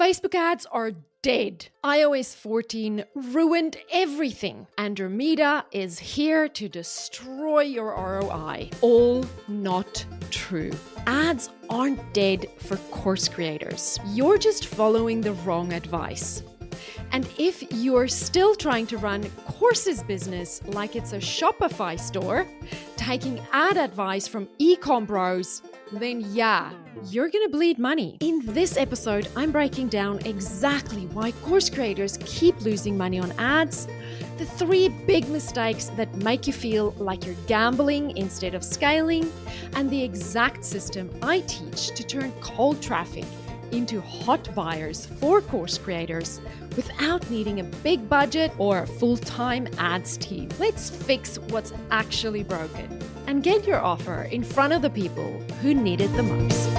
Facebook ads are dead. iOS 14 ruined everything. Andromeda is here to destroy your ROI. All not true. Ads aren't dead for course creators. You're just following the wrong advice. And if you're still trying to run courses business like it's a Shopify store, taking ad advice from e-com bros, then yeah, you're gonna bleed money. In this episode, I'm breaking down exactly why course creators keep losing money on ads, the 3 big mistakes that make you feel like you're gambling instead of scaling, and the exact system I teach to turn cold traffic into hot buyers for course creators without needing a big budget or a full-time ads team. Let's fix what's actually broken and get your offer in front of the people who need it the most.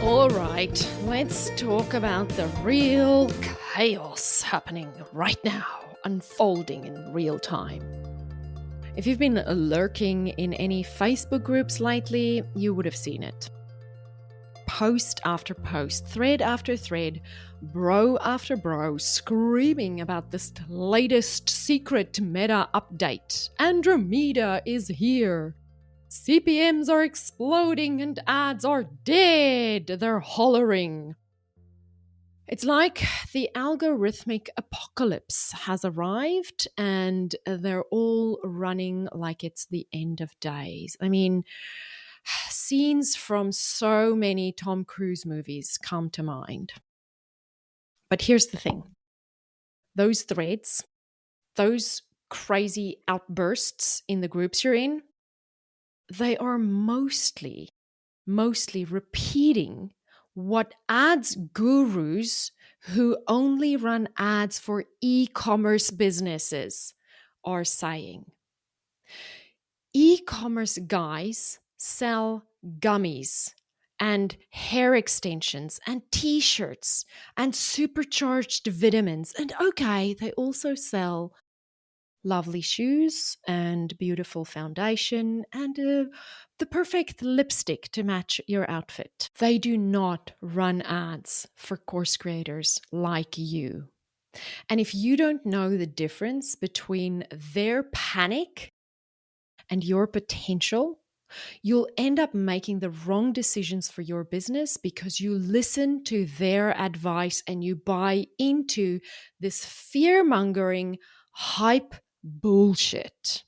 All right, let's talk about the real chaos happening right now, unfolding in real time. If you've been lurking in any Facebook groups lately, you would have seen it. Post after post, thread after thread, bro after bro, screaming about this latest secret meta update. Andromeda is here. CPMs are exploding and ads are dead. They're hollering. It's like the algorithmic apocalypse has arrived and they're all running like it's the end of days. I mean, scenes from so many Tom Cruise movies come to mind. But here's the thing. Those threads, those crazy outbursts in the groups you're in, they are mostly repeating what ads gurus who only run ads for e-commerce businesses are saying. E-commerce guys sell gummies and hair extensions and t-shirts and supercharged vitamins. And okay, they also sell lovely shoes and beautiful foundation and the perfect lipstick to match your outfit. They do not run ads for course creators like you. And if you don't know the difference between their panic and your potential, you'll end up making the wrong decisions for your business because you listen to their advice and you buy into this fear-mongering hype bullshit.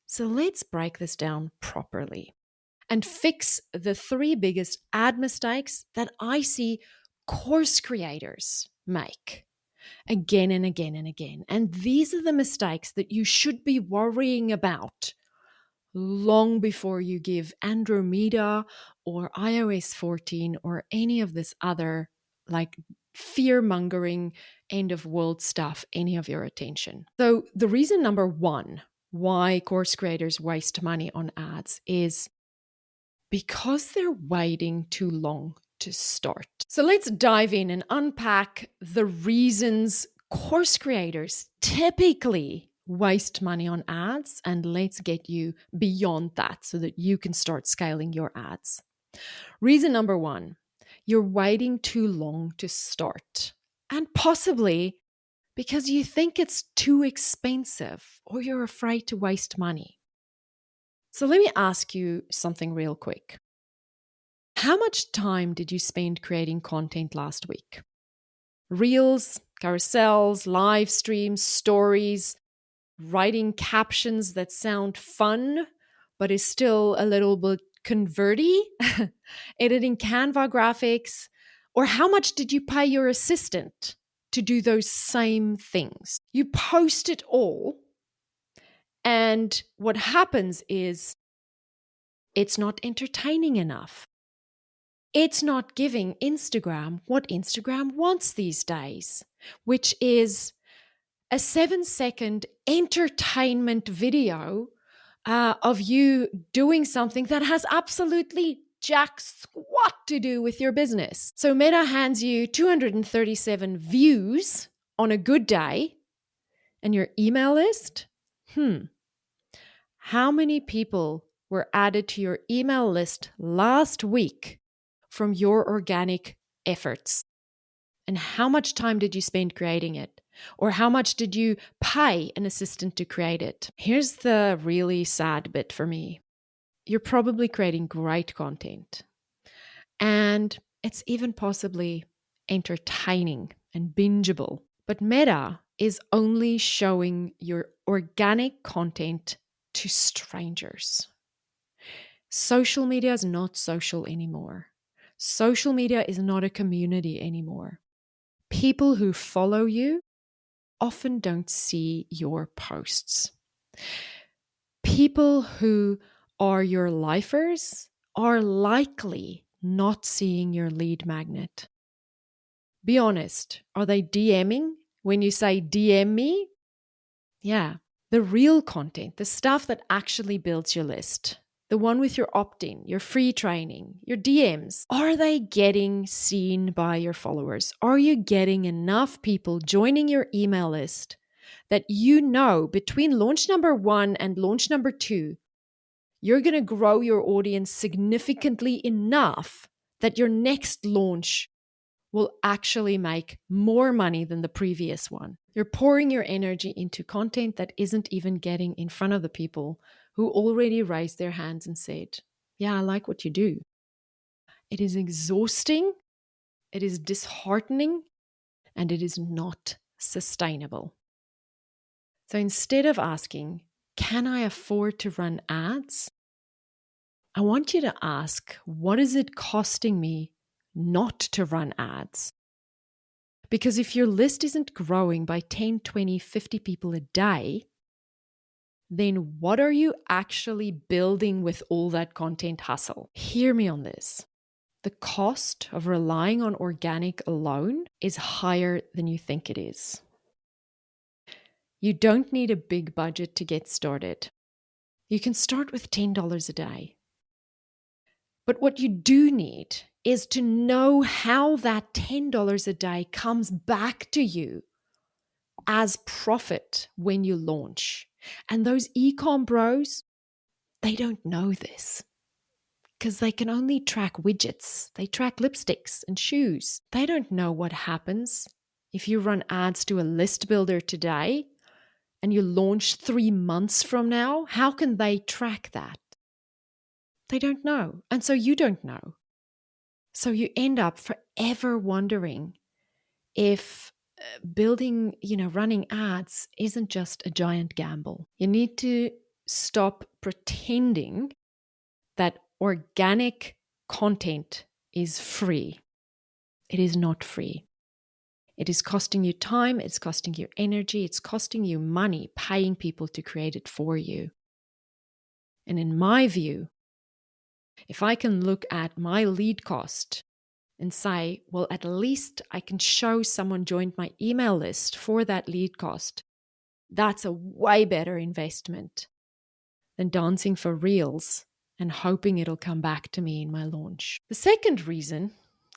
So let's break this down properly and fix the 3 biggest ad mistakes that I see course creators make again and again and again. And these are the mistakes that you should be worrying about long before you give Andromeda or iOS 14 or any of this other like fear-mongering end of world stuff any of your attention. So the reason number 1 why course creators waste money on ads is because they're waiting too long to start. So let's dive in and unpack the reasons course creators typically waste money on ads, and let's get you beyond that so that you can start scaling your ads. Reason number 1, you're waiting too long to start, and possibly because you think it's too expensive or you're afraid to waste money. So let me ask you something real quick. How much time did you spend creating content last week? Reels, carousels, live streams, stories, writing captions that sound fun, but is still a little bit converty, editing Canva graphics, or how much did you pay your assistant to do those same things? You post it all, and what happens is it's not entertaining enough. It's not giving Instagram what Instagram wants these days, which is a 7-second entertainment video of you doing something that has absolutely jack squat to do with your business. So Meta hands you 237 views on a good day and your email list, how many people were added to your email list last week from your organic efforts? And how much time did you spend creating it? Or how much did you pay an assistant to create it? Here's the really sad bit for me. You're probably creating great content. And it's even possibly entertaining and bingeable. But Meta is only showing your organic content to strangers. Social media is not social anymore. Social media is not a community anymore. People who follow you often don't see your posts. People who are your lifers are likely not seeing your lead magnet. Be honest, are they DMing when you say DM me? Yeah, the real content, the stuff that actually builds your list, the one with your opt-in, your free training, your DMs, are they getting seen by your followers? Are you getting enough people joining your email list that you know between launch number 1 and launch number 2, you're going to grow your audience significantly enough that your next launch will actually make more money than the previous one? You're pouring your energy into content that isn't even getting in front of the people who already raised their hands and said, yeah, I like what you do. It is exhausting, it is disheartening, and it is not sustainable. So instead of asking, can I afford to run ads? I want you to ask, what is it costing me not to run ads? Because if your list isn't growing by 10, 20, 50 people a day, then what are you actually building with all that content hustle? Hear me on this. The cost of relying on organic alone is higher than you think it is. You don't need a big budget to get started. You can start with $10 a day. But what you do need is to know how that $10 a day comes back to you as profit when you launch. And those e-com bros, they don't know this because they can only track widgets. They track lipsticks and shoes. They don't know what happens if you run ads to a list builder today and you launch 3 months from now. How can they track that? They don't know. And so you don't know. So you end up forever wondering if building, running ads isn't just a giant gamble. You need to stop pretending that organic content is free. It is not free. It is costing you time, it's costing you energy, it's costing you money paying people to create it for you. And in my view, if I can look at my lead cost and say, well, at least I can show someone joined my email list for that lead cost, that's a way better investment than dancing for reels and hoping it'll come back to me in my launch. The second reason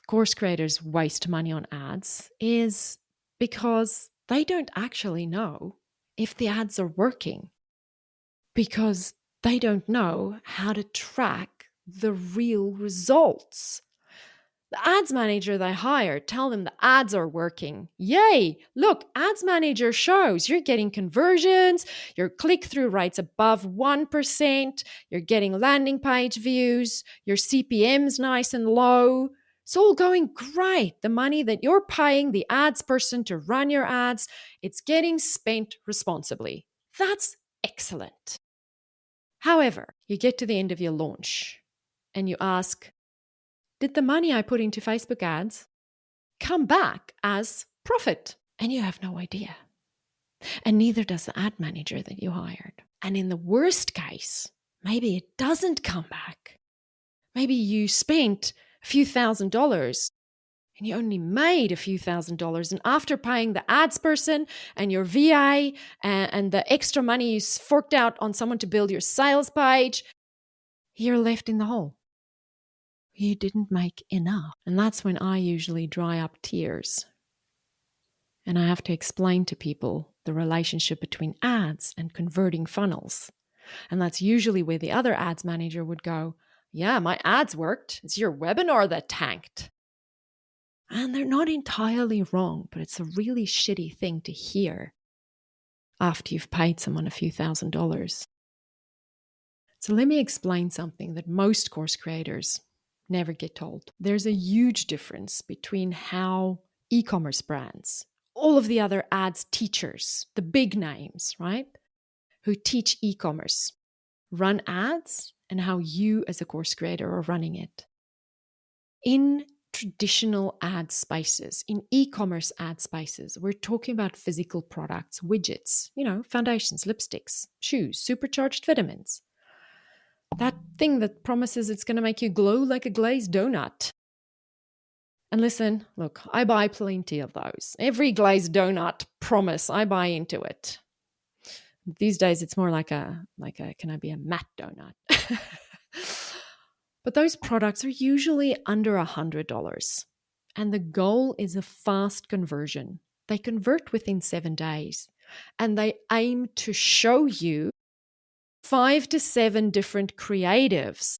course creators waste money on ads is because they don't actually know if the ads are working, because they don't know how to track the real results. The ads manager they hire tell them the ads are working. Yay! Look, ads manager shows you're getting conversions, your click-through rate's above 1%, you're getting landing page views, your CPM's nice and low. It's all going great. The money that you're paying the ads person to run your ads, it's getting spent responsibly. That's excellent. However, you get to the end of your launch and you ask, did the money I put into Facebook ads come back as profit? And you have no idea. And neither does the ad manager that you hired. And in the worst case, maybe it doesn't come back. Maybe you spent a few $1,000s and you only made a few $1,000s. And after paying the ads person and your VA and the extra money you forked out on someone to build your sales page, you're left in the hole. You didn't make enough. And that's when I usually dry up tears. And I have to explain to people the relationship between ads and converting funnels. And that's usually where the other ads manager would go, yeah, my ads worked. It's your webinar that tanked. And they're not entirely wrong, but it's a really shitty thing to hear after you've paid someone a few $1,000s. So let me explain something that most course creators never get told. There's a huge difference between how e-commerce brands, all of the other ads teachers, the big names, right, who teach e-commerce, run ads, and how you as a course creator are running it. In traditional ad spaces, in e-commerce ad spaces, we're talking about physical products, widgets, foundations, lipsticks, shoes, supercharged vitamins. That thing that promises it's going to make you glow like a glazed donut. And listen, look, I buy plenty of those. Every glazed donut promise, I buy into it. These days, it's more like a can I be a matte donut? But those products are usually under $100. And the goal is a fast conversion. They convert within 7 days. And they aim to show you 5 to 7 different creatives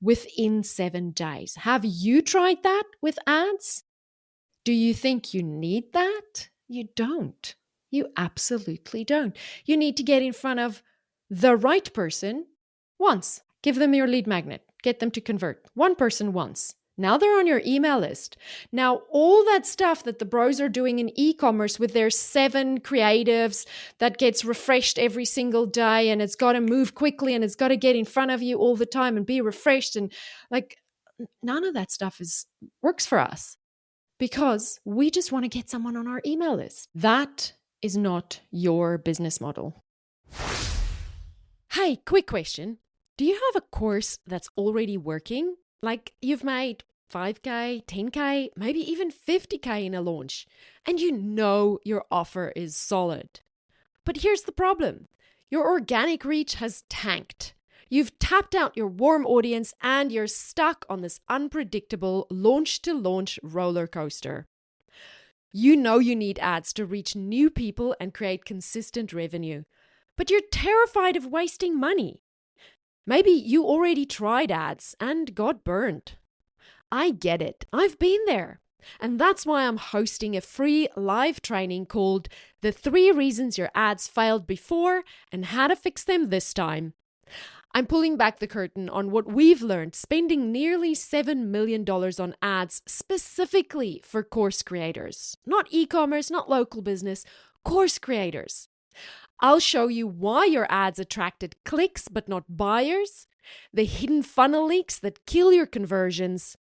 within 7 days. Have you tried that with ads? Do you think you need that? You don't. You absolutely don't. You need to get in front of the right person once. Give them your lead magnet. Get them to convert. One person once. Now they're on your email list. Now, all that stuff that the bros are doing in e-commerce with their 7 creatives that gets refreshed every single day, and it's got to move quickly and it's got to get in front of you all the time and be refreshed, and none of that stuff works for us because we just want to get someone on our email list. That is not your business model. Hey, quick question. Do you have a course that's already working? Like you've made 5K, 10K, maybe even 50K in a launch, and you know your offer is solid. But here's the problem. Your organic reach has tanked. You've tapped out your warm audience and you're stuck on this unpredictable launch-to-launch roller coaster. You know you need ads to reach new people and create consistent revenue, but you're terrified of wasting money. Maybe you already tried ads and got burned. I get it. I've been there. And that's why I'm hosting a free live training called The 3 Reasons Your Ads Failed Before and How to Fix Them This Time. I'm pulling back the curtain on what we've learned spending nearly $7 million on ads specifically for course creators. Not e-commerce, not local business, course creators. I'll show you why your ads attracted clicks but not buyers, the hidden funnel leaks that kill your conversions,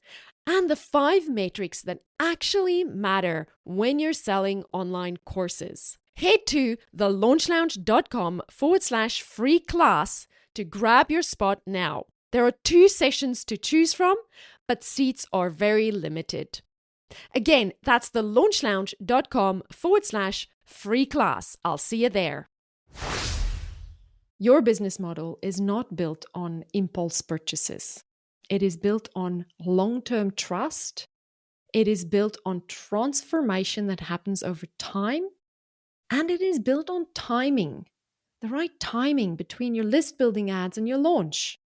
and the 5 metrics that actually matter when you're selling online courses. Head to thelaunchlounge.com/free class to grab your spot now. There are 2 sessions to choose from, but seats are very limited. Again, that's thelaunchlounge.com/free class. I'll see you there. Your business model is not built on impulse purchases. It is built on long-term trust. It is built on transformation that happens over time. And it is built on timing, the right timing between your list building ads and your launch,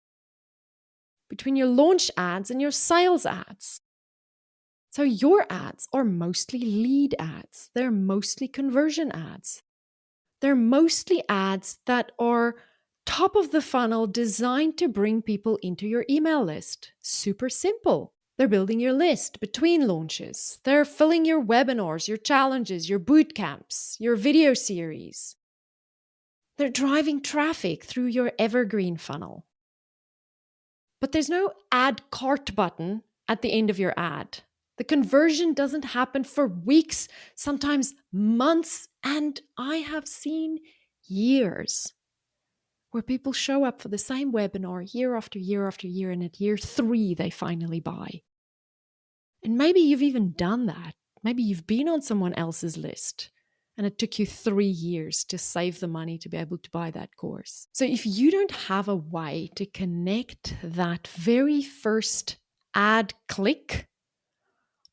between your launch ads and your sales ads. So your ads are mostly lead ads. They're mostly conversion ads. They're mostly ads that are top of the funnel designed to bring people into your email list. Super simple. They're building your list between launches. They're filling your webinars, your challenges, your boot camps, your video series. They're driving traffic through your evergreen funnel. But there's no add cart button at the end of your ad. The conversion doesn't happen for weeks, sometimes months, and I have seen years where people show up for the same webinar year after year after year, and at year 3, they finally buy. And maybe you've even done that. Maybe you've been on someone else's list, and it took you 3 years to save the money to be able to buy that course. So if you don't have a way to connect that very first ad click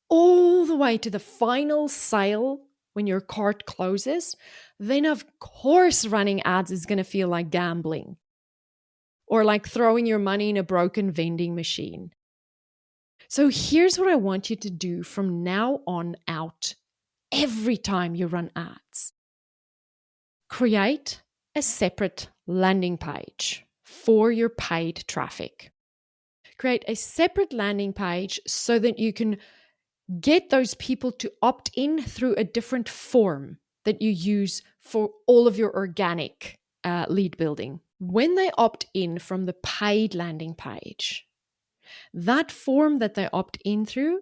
all the way to the final sale when your cart closes, then of course running ads is going to feel like gambling. or like throwing your money in a broken vending machine. So here's what I want you to do from now on out every time you run ads. Create a separate landing page for your paid traffic. Create a separate landing page so that you can get those people to opt in through a different form that you use for all of your organic lead building. When they opt in from the paid landing page, that form that they opt in through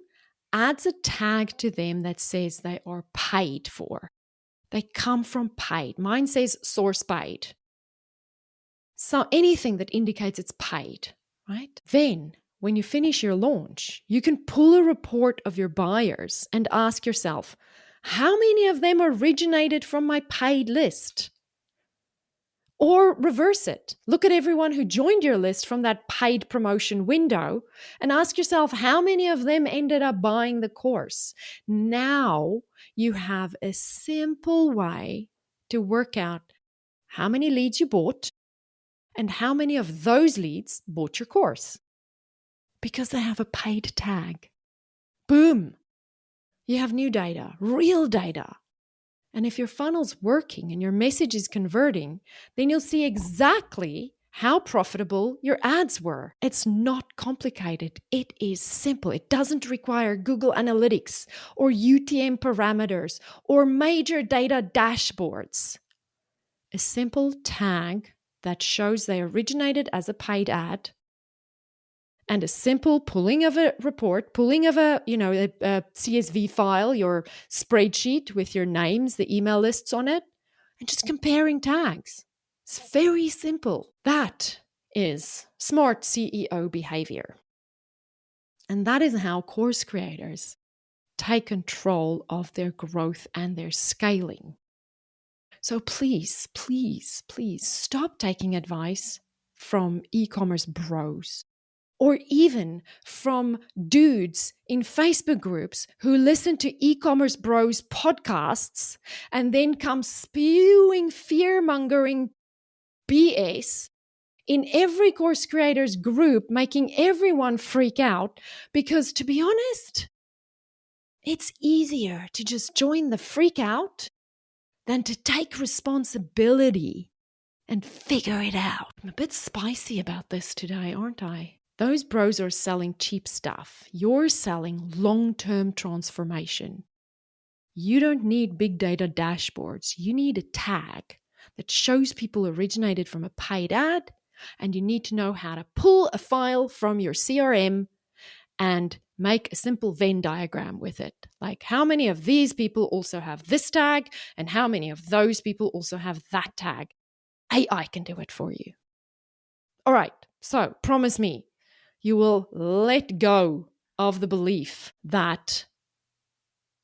adds a tag to them that says they are paid for. They come from paid. Mine says source paid. So anything that indicates it's paid, right? Then when you finish your launch, you can pull a report of your buyers and ask yourself, how many of them originated from my paid list? Or reverse it. Look at everyone who joined your list from that paid promotion window and ask yourself how many of them ended up buying the course. Now you have a simple way to work out how many leads you bought and how many of those leads bought your course. Because they have a paid tag. Boom! You have new data, real data. And if your funnel's working and your message is converting, then you'll see exactly how profitable your ads were. It's not complicated. It is simple. It doesn't require Google Analytics or UTM parameters or major data dashboards. A simple tag that shows they originated as a paid ad and a simple pulling of a report, pulling of a CSV file, your spreadsheet with your names, the email lists on it, and just comparing tags. It's very simple. That is smart CEO behavior. And that is how course creators take control of their growth and their scaling. So please, please, please stop taking advice from e-commerce bros, or even from dudes in Facebook groups who listen to e-commerce bros podcasts and then come spewing fear-mongering BS in every course creators group, making everyone freak out because, to be honest, it's easier to just join the freak out than to take responsibility and figure it out. I'm a bit spicy about this today, aren't I? Those bros are selling cheap stuff. You're selling long-term transformation. You don't need big data dashboards. You need a tag that shows people originated from a paid ad, and you need to know how to pull a file from your CRM and make a simple Venn diagram with it. Like how many of these people also have this tag and how many of those people also have that tag. AI can do it for you. All right, so promise me, you will let go of the belief that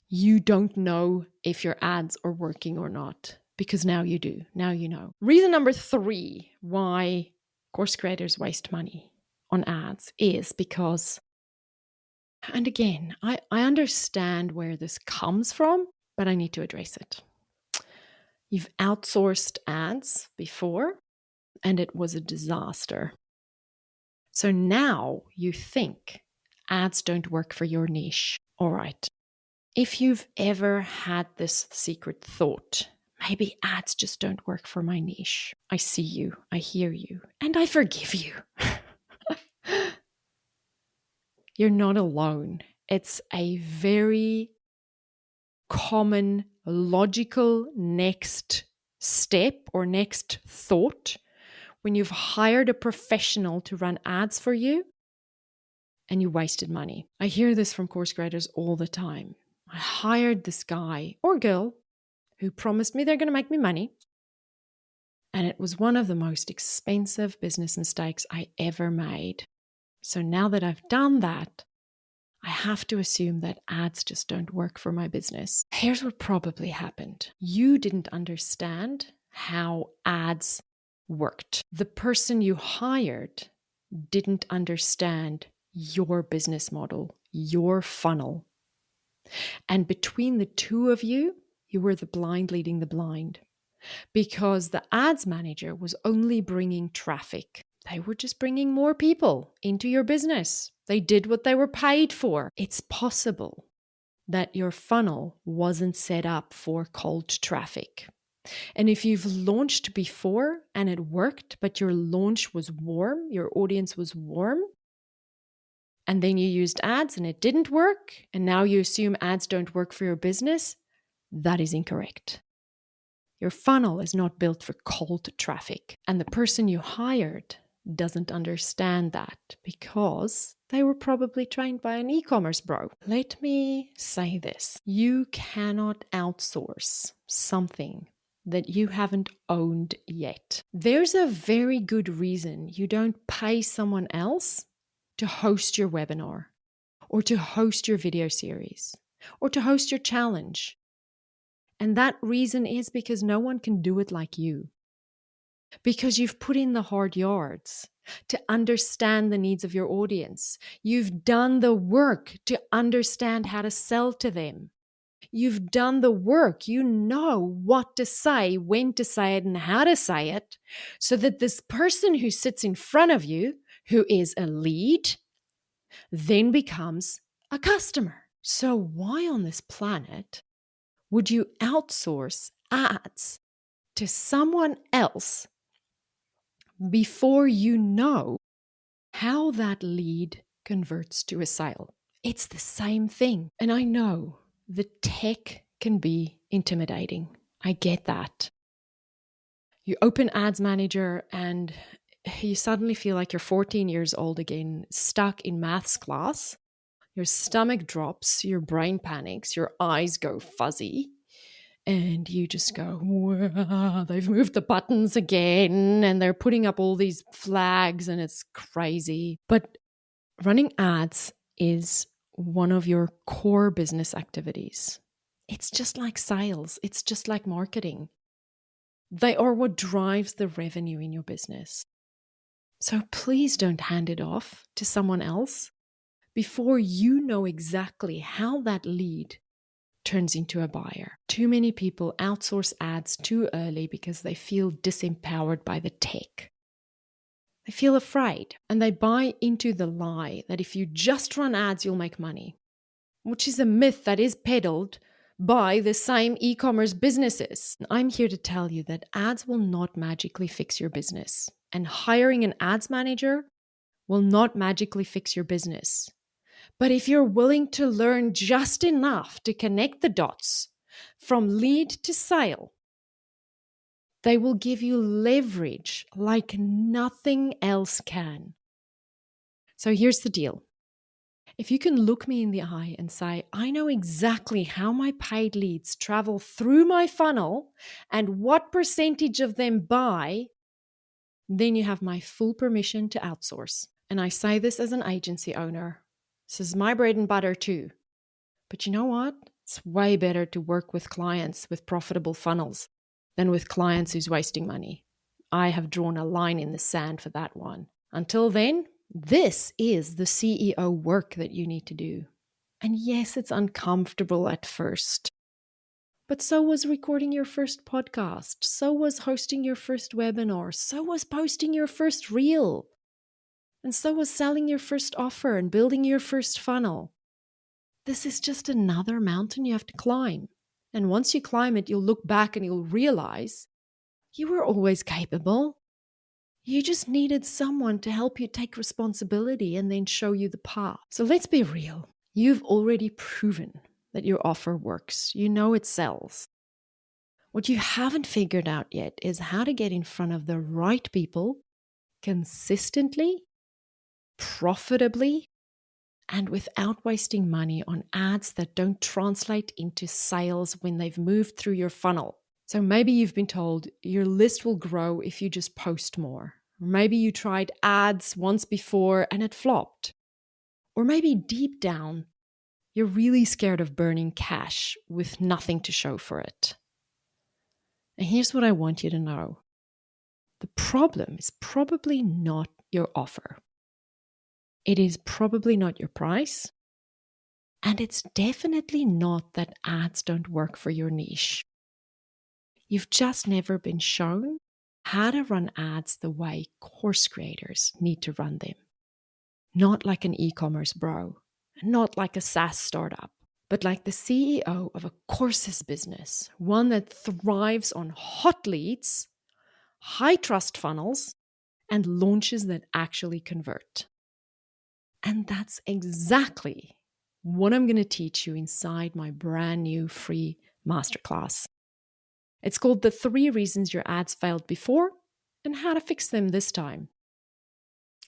you don't know if your ads are working or not, because now you do. Now you know. Reason number 3 why course creators waste money on ads is because, and again, I understand where this comes from, but I need to address it. You've outsourced ads before, and it was a disaster. So now you think ads don't work for your niche. All right. If you've ever had this secret thought, maybe ads just don't work for my niche. I see you, I hear you, and I forgive you. You're not alone. It's a very common, logical next step or next thought when you've hired a professional to run ads for you and you wasted money. I hear this from course creators all the time. I hired this guy or girl who promised me they're going to make me money, and it was one of the most expensive business mistakes I ever made. So now that I've done that, I have to assume that ads just don't work for my business. Here's what probably happened. You didn't understand how ads worked. The person you hired didn't understand your business model, your funnel. And between the two of you, you were the blind leading the blind, because the ads manager was only bringing traffic. They were just bringing more people into your business. They did what they were paid for. It's possible that your funnel wasn't set up for cold traffic. And if you've launched before and it worked, but your launch was warm, your audience was warm, and then you used ads and it didn't work, and now you assume ads don't work for your business, that is incorrect. Your funnel is not built for cold traffic, and the person you hired doesn't understand that because they were probably trained by an e-commerce bro. Let me say this. You cannot outsource something that you haven't owned yet. There's a very good reason you don't pay someone else to host your webinar or to host your video series or to host your challenge. And that reason is because no one can do it like you. Because you've put in the hard yards to understand the needs of your audience. You've done the work to understand how to sell to them. You've done the work. You know what to say, when to say it, and how to say it, so that this person who sits in front of you, who is a lead, then becomes a customer. So why on this planet would you outsource ads to someone else before you know how that lead converts to a sale? It's the same thing. And I know the tech can be intimidating. I get that. You open Ads Manager and you suddenly feel like you're 14 years old again, stuck in maths class. Your stomach drops, your brain panics, your eyes go fuzzy. And you just go, wow, they've moved the buttons again and they're putting up all these flags and it's crazy. But running ads is one of your core business activities. It's just like sales. It's just like marketing. They are what drives the revenue in your business. So please don't hand it off to someone else before you know exactly how that lead turns into a buyer. Too many people outsource ads too early because they feel disempowered by the tech. They feel afraid and they buy into the lie that if you just run ads, you'll make money, which is a myth that is peddled by the same e-commerce businesses. I'm here to tell you that ads will not magically fix your business, and hiring an ads manager will not magically fix your business. But if you're willing to learn just enough to connect the dots from lead to sale, they will give you leverage like nothing else can. So here's the deal. If you can look me in the eye and say, I know exactly how my paid leads travel through my funnel and what percentage of them buy, then you have my full permission to outsource. And I say this as an agency owner. This is my bread and butter too. But you know what? It's way better to work with clients with profitable funnels than with clients who's wasting money. I have drawn a line in the sand for that one. Until then, this is the CEO work that you need to do. And yes, it's uncomfortable at first. But so was recording your first podcast. So was hosting your first webinar. So was posting your first reel. And so was selling your first offer and building your first funnel. This is just another mountain you have to climb. And once you climb it, you'll look back and you'll realize you were always capable. You just needed someone to help you take responsibility and then show you the path. So let's be real. You've already proven that your offer works. You know it sells. What you haven't figured out yet is how to get in front of the right people consistently, profitably, and without wasting money on ads that don't translate into sales when they've moved through your funnel. So maybe you've been told your list will grow if you just post more. Or maybe you tried ads once before and it flopped. Or maybe deep down, you're really scared of burning cash with nothing to show for it. And here's what I want you to know. The problem is probably not your offer. It is probably not your price. And it's definitely not that ads don't work for your niche. You've just never been shown how to run ads the way course creators need to run them. Not like an e-commerce bro, not like a SaaS startup, but like the CEO of a courses business, one that thrives on hot leads, high trust funnels, and launches that actually convert. And that's exactly what I'm going to teach you inside my brand new free masterclass. It's called The 3 Reasons Your Ads Failed Before and How to Fix Them This Time.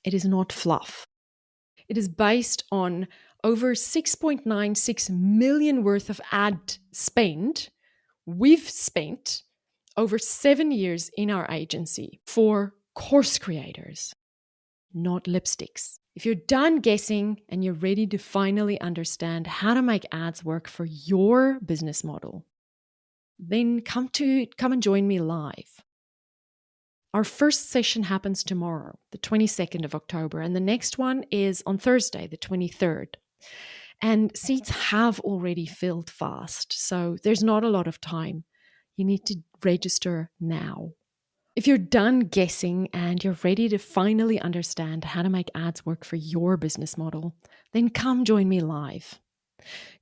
It is not fluff. It is based on over 6.96 million worth of ad spend we've spent over 7 years in our agency for course creators, not lipsticks. If you're done guessing and you're ready to finally understand how to make ads work for your business model, then come and join me live. Our first session happens tomorrow, the 22nd of October, and the next one is on Thursday, the 23rd. And seats have already filled fast, so there's not a lot of time. You need to register now. If you're done guessing and you're ready to finally understand how to make ads work for your business model, then come join me live.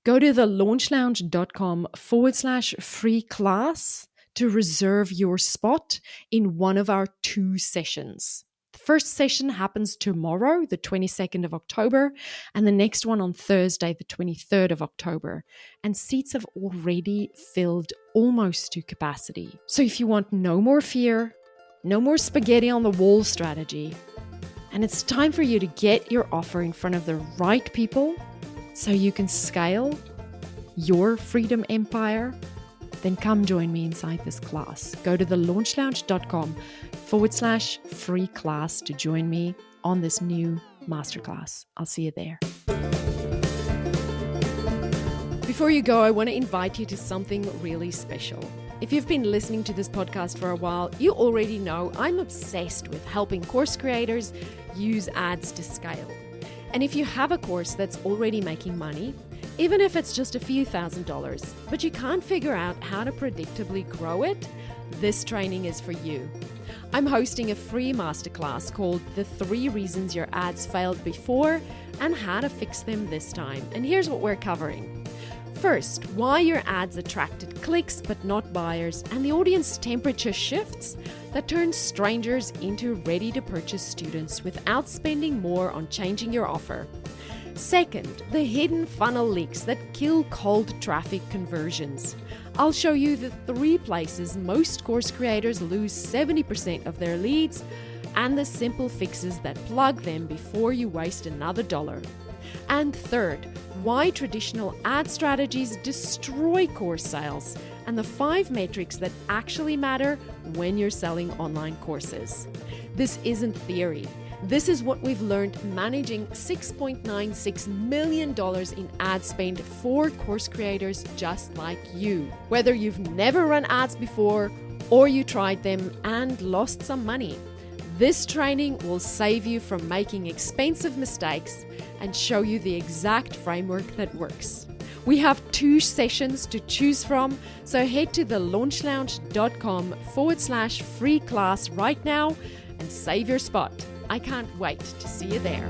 Go to thelaunchlounge.com/free class to reserve your spot in one of our 2 sessions. The first session happens tomorrow, the 22nd of October, and the next one on Thursday, the 23rd of October. And seats have already filled almost to capacity. So if you want no more fear, no more spaghetti on the wall strategy, and it's time for you to get your offer in front of the right people so you can scale your freedom empire, then come join me inside this class. Go to thelaunchlounge.com/free class to join me on this new masterclass. I'll see you there. Before you go, I want to invite you to something really special. If you've been listening to this podcast for a while, you already know I'm obsessed with helping course creators use ads to scale. And if you have a course that's already making money, even if it's just a few $1,000s, but you can't figure out how to predictably grow it, this training is for you. I'm hosting a free masterclass called The 3 Reasons Your Ads Failed Before and How to Fix Them This Time. And here's what we're covering. First, why your ads attracted clicks but not buyers, and the audience temperature shifts that turns strangers into ready-to-purchase students without spending more on changing your offer. Second, the hidden funnel leaks that kill cold traffic conversions. I'll show you the 3 places most course creators lose 70% of their leads and the simple fixes that plug them before you waste another dollar. And third, why traditional ad strategies destroy course sales and the 5 metrics that actually matter when you're selling online courses. This isn't theory. This is what we've learned managing $6.96 million in ad spend for course creators just like you. Whether you've never run ads before or you tried them and lost some money, this training will save you from making expensive mistakes and show you the exact framework that works. We have 2 sessions to choose from, so head to thelaunchlounge.com/free class right now and save your spot. I can't wait to see you there.